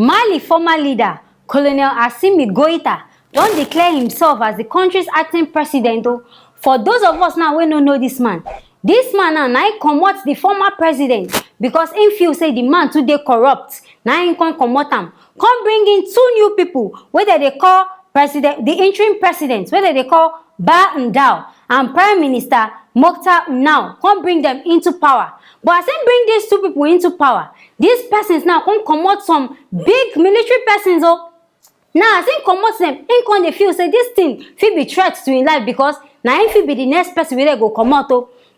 Mali former leader Colonel Assimi Goita don declare himself as the country's acting president. For those of us now wey no know this man now he comot the former president because him feel say the man too dey corrupt. Now he come comot am, come bring in two new people wey they call president, the interim president wey they call Ndaw and Prime Minister Moctar now come bring them into power. But as him bring these two people into power, these persons now come comot some big military persons. Now as him comot them, him come dey feel say this thing fit be threat to him life because na him fit be the next person wey go comot.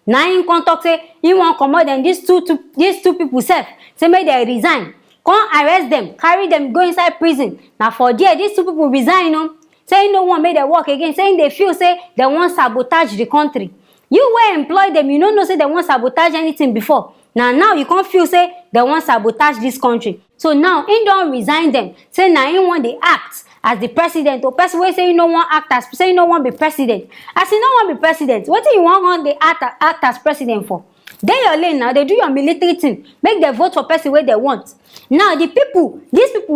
Now him come talk say he wan comot them, these two people sef say make they resign, come arrest them, carry them go inside prison. Now for there these two people resign. Say he no wan make them work again, saying they feel say they wan sabotage the country. You wey employ them, you no know say they wan sabotage anything before. Now you can't feel say they wan sabotage this country. So now he don resign them, say now he wan dey act as the president. Or person wey say you no wan act as, say you no wan be president. As you no wan be president, what do you want dey act as president for? Dey your lane now, they do your military thing, make them vote for person wey they want. Now these people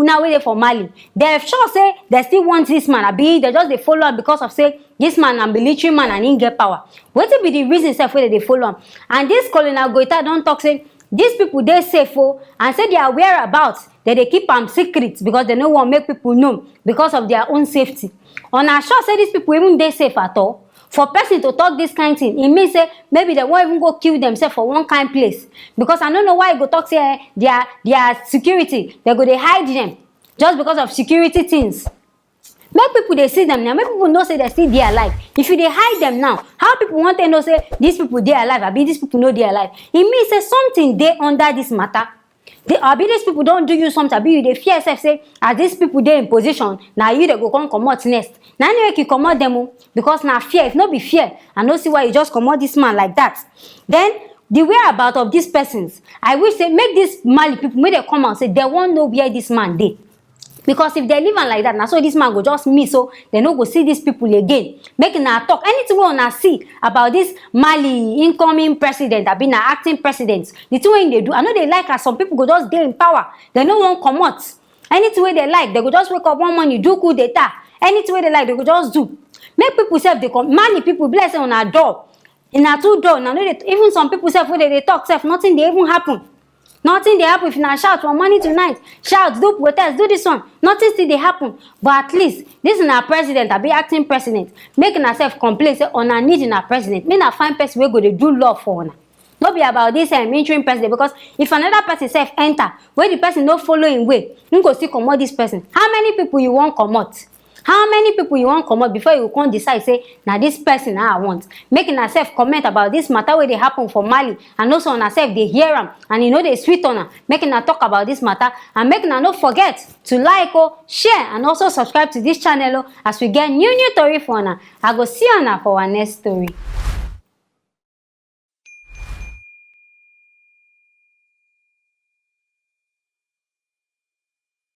now wey dey for Mali, they sure say they still want this man, abi they just dey follow am because of say this man na military man and he get power. Wetin be the reason sef wey they follow am? And this Colonel Goita don talk say these people dey safe and say their whereabouts they keep am secret because they no wan make people know because of their own safety. Una sure say these people even dey safe at all? For person to talk this kind thing, it means say maybe they won't even go kill themselves for one kind place. Because I don't know why you go talk say their security, they go they hide them just because of security things. Make people they see them now, make people know say they still there alive. If you they hide them now, how people want to know say these people they alive, I be these people know they alive. It means say something they under this matter. These people don't do you something, be you they fear self say as these people they in position, now you they go come out next. Now anyway you come out them because now fear, if not be fear, I don't see why you just come out this man like that. Then the whereabouts of these persons, I wish they make this Mali people, make they come out say they won't know where this man dey. Because if they live on like that, now so this man go just miss, so they no go see these people again. Making a talk anything we wanna see about this Mali incoming president, I been an acting president. The two way they do, I know they like as some people go just dey in power. They no one come out. Anything way they like, they go just wake up one morning, do coup d'etat. Anything way they like, they go just do. Make people self they come. Mali people bless on our door, in our two door. Now even some people self when they talk self, nothing they even happen. Nothing they happen if you not shout from morning to night. Shout, do protest, do this one. Nothing still they happen. But at least this is our president, I be acting president. Making herself complain, say on our need in our president. May not find person where go they do love for her. Not be about this interim president, because if another person self enter, where the person no follow in way, you go see come out this person. How many people you want come out? How many people you want come out before you can decide say now this person I want? Making herself comment about this matter where they happen for Mali, and also on herself they hear them and you know they sweet on her, making her talk about this matter and making her not forget to like, share and also subscribe to this channel as we get new story for her. I go see you for our next story.